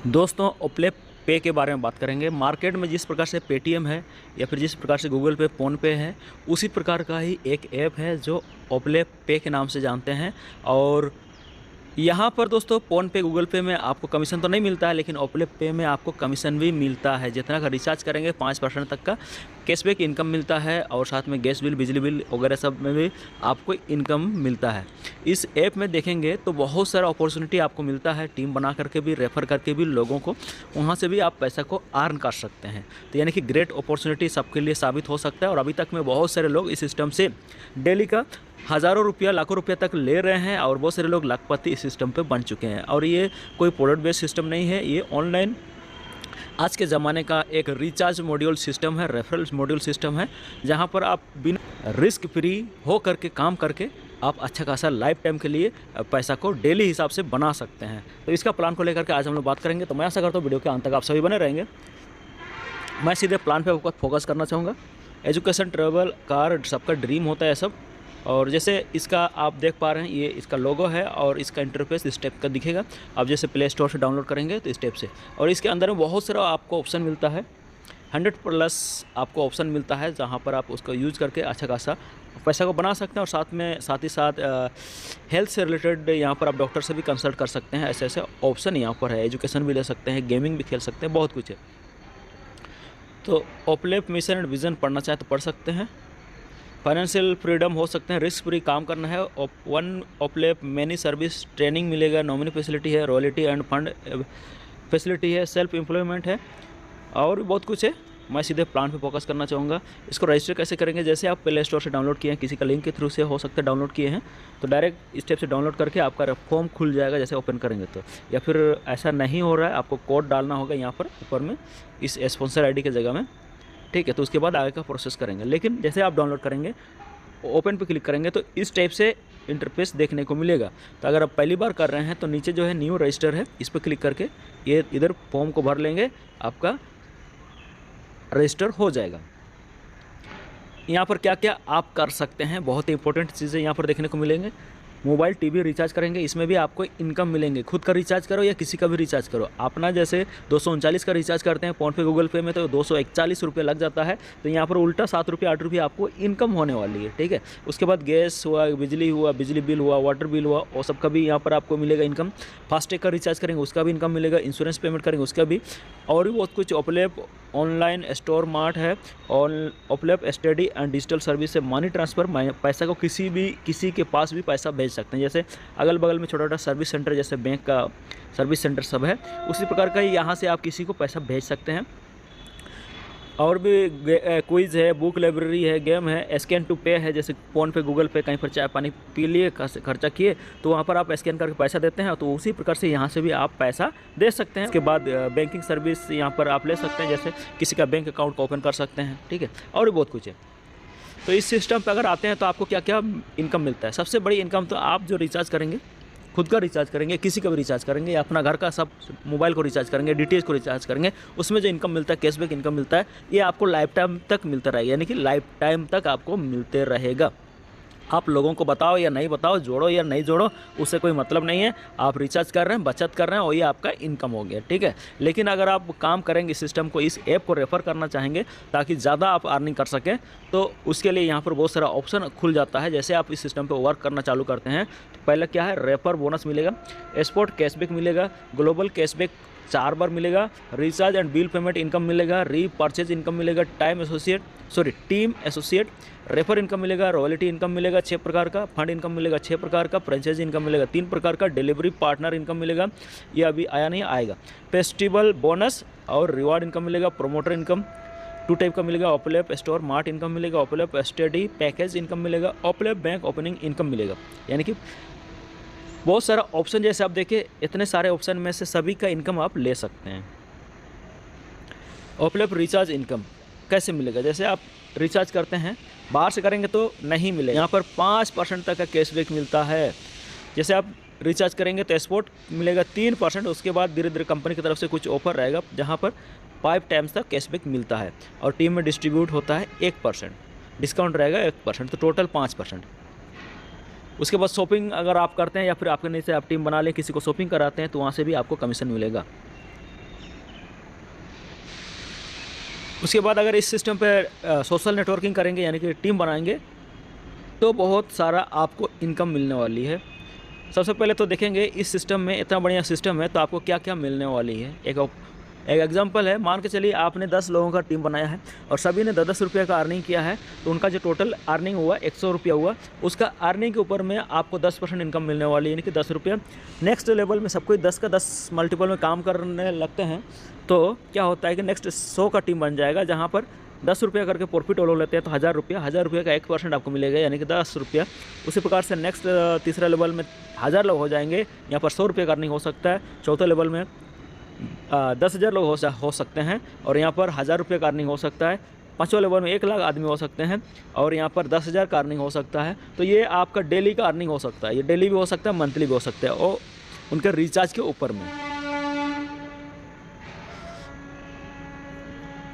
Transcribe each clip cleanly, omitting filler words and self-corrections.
दोस्तों ओप्ले पे के बारे में बात करेंगे। मार्केट में जिस प्रकार से पेटीएम है या फिर जिस प्रकार से गूगल पे, फ़ोनपे है, उसी प्रकार का ही एक ऐप है जो ओप्ले पे के नाम से जानते हैं। और यहाँ पर दोस्तों फ़ोनपे, गूगल पे में आपको कमीशन तो नहीं मिलता है, लेकिन ओप्ले पे में आपको कमीशन भी मिलता है। जितना का रिचार्ज करेंगे 5% तक का कैशबैक इनकम मिलता है और साथ में गैस बिल, बिजली बिल वगैरह सब में भी आपको इनकम मिलता है। इस ऐप में देखेंगे तो बहुत सारा अपॉर्चुनिटी आपको मिलता है, टीम बना करके भी, रेफ़र करके भी लोगों को, वहाँ से भी आप पैसा को अर्न कर सकते हैं। तो यानी कि ग्रेट अपॉर्चुनिटी सबके लिए साबित हो सकता है। और अभी तक में बहुत सारे लोग इस सिस्टम से डेली का हज़ारों रुपया, लाखों रुपया तक ले रहे हैं और बहुत सारे लोग लाखपति इस सिस्टम पे बन चुके हैं। और ये कोई प्रोडक्ट बेस्ड सिस्टम नहीं है, ये ऑनलाइन आज के ज़माने का एक रिचार्ज मॉड्यूल सिस्टम है, रेफरल मॉड्यूल सिस्टम है, जहाँ पर आप बिना रिस्क फ्री हो करके काम करके आप अच्छा खासा लाइफ टाइम के लिए पैसा को डेली हिसाब से बना सकते हैं। तो इसका प्लान को लेकर के आज हम लोग बात करेंगे। तो मैं आशा करता हूँ वीडियो के अंत तक आप सभी बने रहेंगे। मैं सीधे प्लान पे फोकस करना चाहूँगा। एजुकेशन, ट्रैवल, कार, सबका ड्रीम होता है सब। और जैसे इसका आप देख पा रहे हैं, ये इसका लोगो है और इसका इंटरफेस इस टाइप का दिखेगा। आप जैसे प्ले स्टोर से डाउनलोड करेंगे तो इस टाइप से, और इसके अंदर में बहुत सारा आपको ऑप्शन मिलता है, 100+ आपको ऑप्शन मिलता है, जहाँ पर आप उसको यूज़ करके अच्छा खासा पैसा को बना सकते हैं। और साथ ही साथ हेल्थ से रिलेटेड यहाँ पर आप डॉक्टर से भी कंसल्ट कर सकते हैं। ऐसे ऐसे ऑप्शन यहाँ पर है। एजुकेशन भी ले सकते हैं, गेमिंग भी खेल सकते हैं, बहुत कुछ है। तो ओप्ले मिशन एंड विज़न पढ़ना चाहे तो पढ़ सकते हैं। फाइनेंशियल फ्रीडम हो सकते हैं, रिस्क फ्री काम करना है। वन ओप्ले मैनी सर्विस ट्रेनिंग मिलेगा, नॉमिनी फैसिलिटी है, रॉयल्टी एंड फंड फैसिलिटी है, सेल्फ एम्प्लॉयमेंट है और भी बहुत कुछ है। मैं सीधे प्लान पे फोकस करना चाहूँगा। इसको रजिस्टर कैसे करेंगे? जैसे आप प्ले स्टोर से डाउनलोड किए हैं, किसी का लिंक के थ्रू से हो सकता है डाउनलोड किए हैं, तो डायरेक्ट स्टेप से डाउनलोड करके आपका फॉर्म खुल जाएगा जैसे ओपन करेंगे तो। या फिर ऐसा नहीं हो रहा है, आपको कोड डालना होगा यहाँ पर ऊपर में इस स्पॉन्सर आईडी के जगह में, ठीक है। तो उसके बाद आगे का प्रोसेस करेंगे। लेकिन जैसे आप डाउनलोड करेंगे, ओपन पे क्लिक करेंगे तो इस टाइप से इंटरफेस देखने को मिलेगा। तो अगर आप पहली बार कर रहे हैं तो नीचे जो है न्यू रजिस्टर है, इस पर क्लिक करके ये इधर फॉर्म को भर लेंगे, आपका रजिस्टर हो जाएगा। यहाँ पर क्या क्या आप कर सकते हैं, बहुत ही इंपॉर्टेंट चीज़ें यहाँ पर देखने को मिलेंगे। मोबाइल, टीवी रिचार्ज करेंगे, इसमें भी आपको इनकम मिलेंगे। खुद का रिचार्ज करो या किसी का भी रिचार्ज करो, अपना जैसे 239 का रिचार्ज करते हैं फ़ोनपे, गूगल पे में, तो 241 रुपये लग जाता है। तो यहाँ पर उल्टा 7 रुपये, 8 रुपये आपको इनकम होने वाली है, ठीक है। उसके बाद गैस हुआ, बिजली हुआ, बिजली बिल हुआ, वाटर बिल हुआ, और सबका भी यहाँ पर आपको मिलेगा इनकम। फास्टैग का रिचार्ज करेंगे उसका भी इनकम मिलेगा, इंश्योरेंस पेमेंट करेंगे उसका भी, और भी बहुत कुछ। ओप्ले ऑनलाइन स्टोर मार्ट है, और ओप्ले स्टडी एंड डिजिटल सर्विस से मनी ट्रांसफ़र, पैसा को किसी के पास भी पैसा भेज सकते हैं। जैसे अगल बगल में छोटा छोटा सर्विस सेंटर, जैसे बैंक का सर्विस सेंटर सब है, उसी प्रकार का यहाँ से आप किसी को पैसा भेज सकते हैं। और भी क्विज़ है, बुक लाइब्रेरी है, गेम है, स्कैन टू पे है। जैसे फ़ोन पे, गूगल पे कहीं पर चाय पानी पी लिए, खर्चा किए, तो वहाँ पर आप स्कैन करके पैसा देते हैं, तो उसी प्रकार से यहाँ से भी आप पैसा दे सकते हैं। उसके बाद बैंकिंग सर्विस यहाँ पर आप ले सकते हैं, जैसे किसी का बैंक अकाउंट को ओपन कर सकते हैं, ठीक है। और भी बहुत कुछ है। तो इस सिस्टम पर अगर आते हैं तो आपको क्या क्या इनकम मिलता है। सबसे बड़ी इनकम तो आप जो रिचार्ज करेंगे, खुद का रिचार्ज करेंगे, किसी का भी रिचार्ज करेंगे, या अपना घर का सब मोबाइल को रिचार्ज करेंगे, डीटीएच को रिचार्ज करेंगे, उसमें जो इनकम मिलता है, कैशबैक इनकम मिलता है, ये आपको लाइफ टाइम तक मिलता रहेगा। यानी कि लाइफ टाइम तक आपको मिलते रहेगा। आप लोगों को बताओ या नहीं बताओ, जोड़ो या नहीं जोड़ो, उससे कोई मतलब नहीं है। आप रिचार्ज कर रहे हैं, बचत कर रहे हैं, और ये आपका इनकम हो गया, ठीक है। लेकिन अगर आप काम करेंगे, सिस्टम को, इस ऐप को रेफ़र करना चाहेंगे ताकि ज़्यादा आप अर्निंग कर सकें, तो उसके लिए यहाँ पर बहुत सारा ऑप्शन खुल जाता है। जैसे आप इस सिस्टम पर वर्क करना चालू करते हैं तो पहले क्या है, रेफर बोनस मिलेगा, एक्सपोर्ट कैशबैक मिलेगा, ग्लोबल कैशबैक 4 बार मिलेगा, recharge and bill payment income मिलेगा, रीपर्चेज इनकम मिलेगा, टीम एसोसिएट रेफर इनकम मिलेगा, रॉयल्टी इनकम मिलेगा 6 प्रकार का, फंड इनकम मिलेगा 6 प्रकार का, फ्रेंचाइजी इनकम मिलेगा 3 प्रकार का, डिलीवरी पार्टनर इनकम मिलेगा, ये अभी आया नहीं, आएगा। फेस्टिवल बोनस और रिवार्ड इनकम मिलेगा, प्रोमोटर इनकम 2 टाइप का मिलेगा, ओप्ले स्टोर मार्ट इनकम मिलेगा, ओप्ले स्टडी पैकेज इनकम मिलेगा, ओप्ले बैंक ओपनिंग इनकम मिलेगा। यानी कि बहुत सारा ऑप्शन, जैसे आप देखिए इतने सारे ऑप्शन में से सभी का इनकम आप ले सकते हैं। ओप्ले रिचार्ज इनकम कैसे मिलेगा? जैसे आप रिचार्ज करते हैं, बाहर से करेंगे तो नहीं मिलेगा, यहाँ पर 5% तक का कैशबैक मिलता है। जैसे आप रिचार्ज करेंगे तो एक्सपोर्ट मिलेगा 3%, उसके बाद धीरे धीरे कंपनी की तरफ से कुछ ऑफर रहेगा जहाँ पर 5 टाइम्स तक कैशबैक मिलता है, और टीम में डिस्ट्रीब्यूट होता है 1%, डिस्काउंट रहेगा 1%, तो टोटल 5%। उसके बाद शॉपिंग अगर आप करते हैं या फिर आपके नीचे आप टीम बना लें, किसी को शॉपिंग कराते हैं, तो वहाँ से भी आपको कमीशन मिलेगा। उसके बाद अगर इस सिस्टम पे सोशल नेटवर्किंग करेंगे यानी कि टीम बनाएंगे तो बहुत सारा आपको इनकम मिलने वाली है। सबसे पहले तो देखेंगे इस सिस्टम में, इतना बढ़िया सिस्टम है तो आपको क्या क्या मिलने वाली है। एक एग्जांपल है, मान के चलिए आपने 10 लोगों का टीम बनाया है और सभी ने 10-10 रुपये का अर्निंग किया है, तो उनका जो टोटल अर्निंग हुआ 100 रुपया हुआ। उसका अर्निंग के ऊपर में आपको 10% इनकम मिलने वाली है, यानी कि 10 रुपये। नेक्स्ट लेवल में सबको 10 का 10 मल्टीपल में काम करने लगते हैं तो क्या होता है कि नेक्स्ट 100 का टीम बन जाएगा, जहाँ पर 10 रुपया करके प्रॉफिट वो लोग लेते हैं तो 1000 रुपये का 1% आपको मिलेगा, यानी कि 10 रुपया। उसी प्रकार से नेक्स्ट तीसरा लेवल में 1000 लोग हो जाएंगे, यहाँ पर 100 रुपये का अर्निंग हो सकता है। चौथे लेवल में 10,000 लोग हो सकते हैं और यहाँ पर 1000 रुपये का अर्निंग हो सकता है। पाँचवें लेवल में 1 लाख आदमी हो सकते हैं और यहाँ पर 10,000 का अर्निंग हो सकता है। तो ये आपका डेली का अर्निंग हो सकता है, ये डेली भी हो सकता है, मंथली भी हो सकता है, और उनके रिचार्ज के ऊपर में।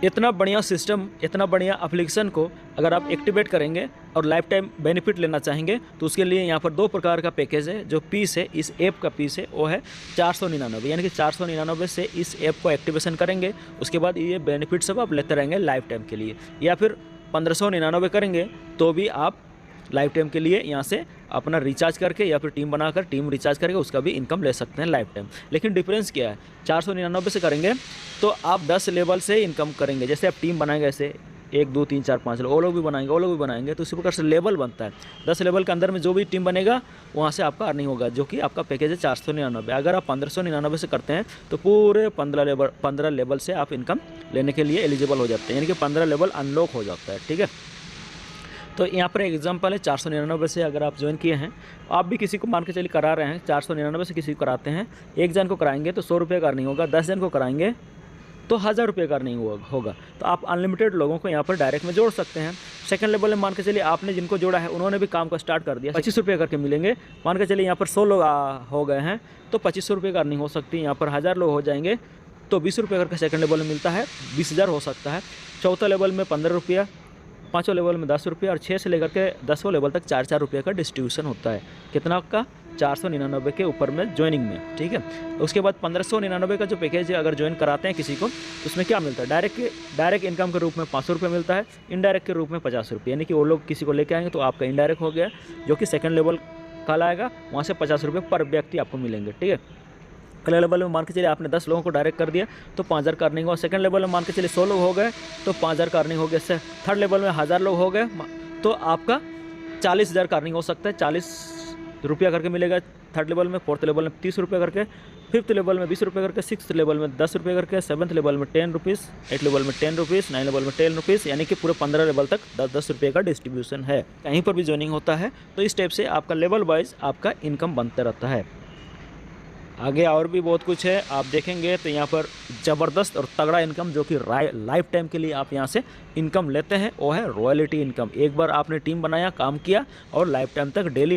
इतना बढ़िया सिस्टम, इतना बढ़िया एप्लीकेशन को अगर आप एक्टिवेट करेंगे और लाइफ टाइम बेनिफिट लेना चाहेंगे तो उसके लिए यहाँ पर 2 प्रकार का पैकेज है। जो पीस है, इस ऐप का पीस है, वो है 499, यानी कि 499 से इस ऐप को एक्टिवेशन करेंगे। उसके बाद ये बेनिफिट सब आप लेते रहेंगे लाइफ टाइम के लिए, या फिर 1599 करेंगे तो भी आप लाइफ टाइम के लिए यहाँ से अपना रिचार्ज करके या फिर टीम बनाकर टीम रिचार्ज करके उसका भी इनकम ले सकते हैं लाइफ टाइम। लेकिन डिफरेंस क्या है, 499 से करेंगे तो आप 10 लेवल से इनकम करेंगे। जैसे आप टीम बनाएंगे, ऐसे 1 2 3 4 5 लोग, वो लोग भी बनाएंगे, वो लोग भी बनाएंगे, तो उसी प्रकार से लेवल बनता है। 10 लेवल के अंदर में जो भी टीम बनेगा वहाँ से आपका अर्निंग होगा, जो कि आपका पैकेज है 499। अगर आप 1599 से करते हैं तो पूरे 15 लेवल से आप इनकम लेने के लिए एलिजिबल हो जाते हैं, यानी कि 15 लेवल अनलॉक हो जाता है। ठीक है, तो यहाँ पर एग्जांपल है 499 से अगर आप ज्वाइन किए हैं, आप भी किसी को मान के चलिए करा रहे हैं, 499 से किसी को कराते हैं, 1 जन को कराएंगे तो 100 रुपये का अर्निंग होगा, 10 जन को कराएंगे तो 1000 रुपये का अर्निंग होगा। तो आप अनलिमिटेड लोगों को यहाँ पर डायरेक्ट में जोड़ सकते हैं। सेकंड लेवल में मान के चलिए आपने जिनको जोड़ा है उन्होंने भी काम को स्टार्ट कर दिया, 25 रुपये करके मिलेंगे। मान के चलिए यहाँ पर 100 लोग हो गए हैं तो 2500 रुपये का अर्निंग हो सकती है। यहाँ पर 1000 लोग हो जाएंगे तो 20 रुपये करके सेकंड लेवल में मिलता है, 20,000 हो सकता है। चौथा लेवल में 15 रुपया, 5वें लेवल में 10 रुपये और 6 से लेकर के 10वें लेवल तक 4-4 रुपये का डिस्ट्रीब्यूशन होता है। कितना का, 499 के ऊपर में ज्वाइनिंग में। ठीक है, उसके बाद 1599 का जो पैकेज है अगर ज्वाइन कराते हैं किसी को तो उसमें क्या मिलता है, डायरेक्ट इनकम के रूप में 500 रुपये मिलता है, इनडायरेक्ट के रूप में 50 रुपये, यानी कि वो लोग किसी को लेके आएंगे तो आपका इनडायरेक्ट हो गया, जो कि सेकंड लेवल कहलाएगा। वहाँ से 50 रुपये पर व्यक्ति आपको मिलेंगे। ठीक है, अगले लेवल में मान के चलिए आपने 10 लोगों को डायरेक्ट कर दिया तो 5000 का अर्निंग हुआ। सेकंड लेवल में मान के चलिए 100 लोग हो गए तो 5000 का अर्निंग हो गया। थर्ड लेवल में 1000 लोग हो गए तो आपका 40,000 का अर्निंग हो सकता है, 40 रुपया करके मिलेगा थर्ड लेवल में। फोर्थ लेवल में 30 रुपये करके, फिफ्थ लेवल में 20 रुपये करके, सिक्स लेवल में 10 रुपये करके, सेवन्थ लेवल में 10 रुपीज़, 8 लेवल में 10 रुपीज़, 9 लेवल में 10 रुपीज़, यानी कि पूरे 15 लेवल तक 10-10 रुपये का डिस्ट्रीब्यूशन है। कहीं पर भी ज्वाइनिंग होता है तो इस टाइप से आपका लेवल वाइज आपका इनकम बनता रहता है। आगे और भी बहुत कुछ है, आप देखेंगे तो यहाँ पर ज़बरदस्त और तगड़ा इनकम जो कि लाइफ टाइम के लिए आप यहाँ से इनकम लेते हैं वो है रॉयल्टी इनकम। एक बार आपने टीम बनाया, काम किया और लाइफ टाइम तक डेली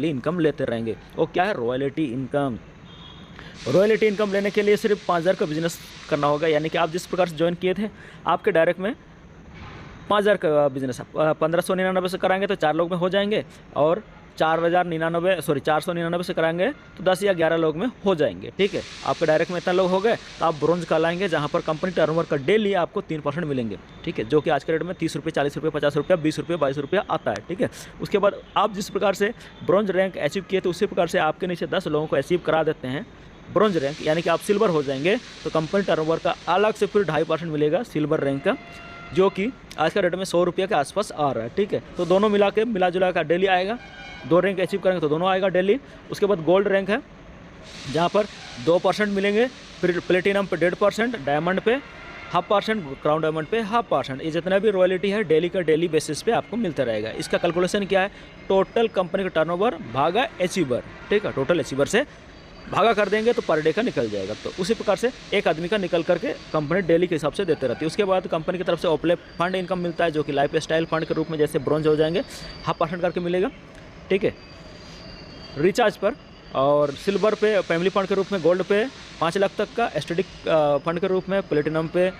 इनकम लेते रहेंगे। वो क्या है, रॉयल्टी इनकम। रॉयल्टी इनकम लेने के लिए सिर्फ 5000 का बिजनेस करना होगा, यानी कि आप जिस प्रकार से ज्वाइन किए थे आपके डायरेक्ट में 5000 का बिजनेस 1599 से कराएंगे तो 4 लोग में हो जाएंगे, और 499 से कराएंगे तो 10 या 11 लोग में हो जाएंगे। ठीक है, आपके डायरेक्ट में इतना लोग हो गए तो आप ब्रोंज कहलाएंगे, जहाँ पर कंपनी टर्नओवर का डेली आपको 3% मिलेंगे। ठीक है, जो कि आज के रेट में 30 रुपये, 40 रुपये, 50 रुपये, 20 रुपये, 22 रुपये आता है। ठीक है, उसके बाद आप जिस प्रकार से ब्रोंज रैंक अचीव किए तो उसी प्रकार से आपके नीचे 10 लोगों को अचीव करा देते हैं ब्रोंज रैंक, यानी कि आप सिल्वर हो जाएंगे तो कंपनी टर्नओवर का अलग से फिर 2.5% मिलेगा सिल्वर रैंक का, जो कि आज का रेट में 100 रुपये के आसपास आ रहा है। ठीक है, तो दोनों मिला जुला का डेली आएगा। 2 रैंक अचीव करेंगे तो दोनों आएगा डेली। उसके बाद गोल्ड रैंक है जहाँ पर 2% मिलेंगे, फिर प्लेटिनम पे 1.5%, डायमंड पे 0.5%, क्राउन डायमंड पे 0.5%। ये जितना भी रॉयल्टी है डेली का डेली बेसिस पे आपको मिलता रहेगा। इसका कैलकुलेशन क्या है, टोटल कंपनी का टर्नओवर भागा अचीवर। ठीक है, टोटल अचीवर से भागा कर देंगे तो पर डे का निकल जाएगा। तो उसी प्रकार से एक आदमी का निकल करके कंपनी डेली के हिसाब से देते रहती है। उसके बाद कंपनी की तरफ से ओपले फंड इनकम मिलता है, जो कि लाइफ स्टाइल फंड के रूप में जैसे ब्रोंज हो जाएंगे 0.5% करके मिलेगा। ठीक है, रिचार्ज पर, और सिल्वर पे फैमिली फंड के रूप में, गोल्ड पे 5 लाख तक का, एस्टेटिक फंड के रूप में, प्लेटिनम पे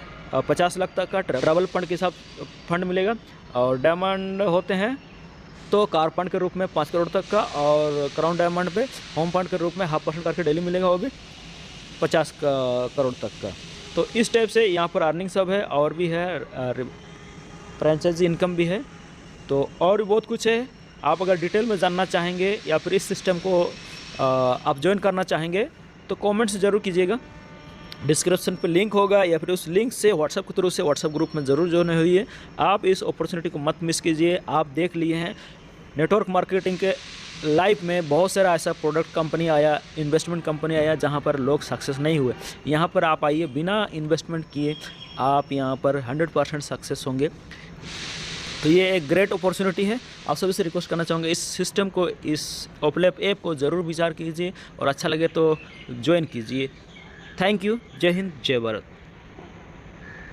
50 लाख तक का ट्रैवल फंड के हिसाब फंड मिलेगा, और डायमंड होते हैं तो कार फंड के रूप में 5 करोड़ तक का, और क्राउन डायमंड पे होम फंड के रूप में 0.5% करके डेली मिलेगा, वो भी 50 करोड़ तक का। तो इस टाइप से यहाँ पर अर्निंग सब है और भी है, फ्रेंचाइजी इनकम भी है, तो और भी बहुत कुछ है। आप अगर डिटेल में जानना चाहेंगे या फिर इस सिस्टम को आप ज्वाइन करना चाहेंगे तो कमेंट्स ज़रूर कीजिएगा। डिस्क्रिप्शन पे लिंक होगा या फिर उस लिंक से व्हाट्सएप के थ्रू से व्हाट्सएप ग्रुप में ज़रूर ज्वाइन हुई है। आप इस अपॉर्चुनिटी को मत मिस कीजिए। आप देख लिए हैं नेटवर्क मार्केटिंग के लाइफ में बहुत सारा ऐसा प्रोडक्ट कंपनी आया, इन्वेस्टमेंट कंपनी आया जहां पर लोग सक्सेस नहीं हुए। यहां पर आप आइए, बिना इन्वेस्टमेंट किए आप यहां पर 100% सक्सेस होंगे। तो ये एक ग्रेट अपॉर्चुनिटी है। आप सभी से रिक्वेस्ट करना चाहूँगा, इस सिस्टम को, इस ओपलेप ऐप को ज़रूर विचार कीजिए और अच्छा लगे तो ज्वाइन कीजिए। Thank you. जय हिंद, जय भारत।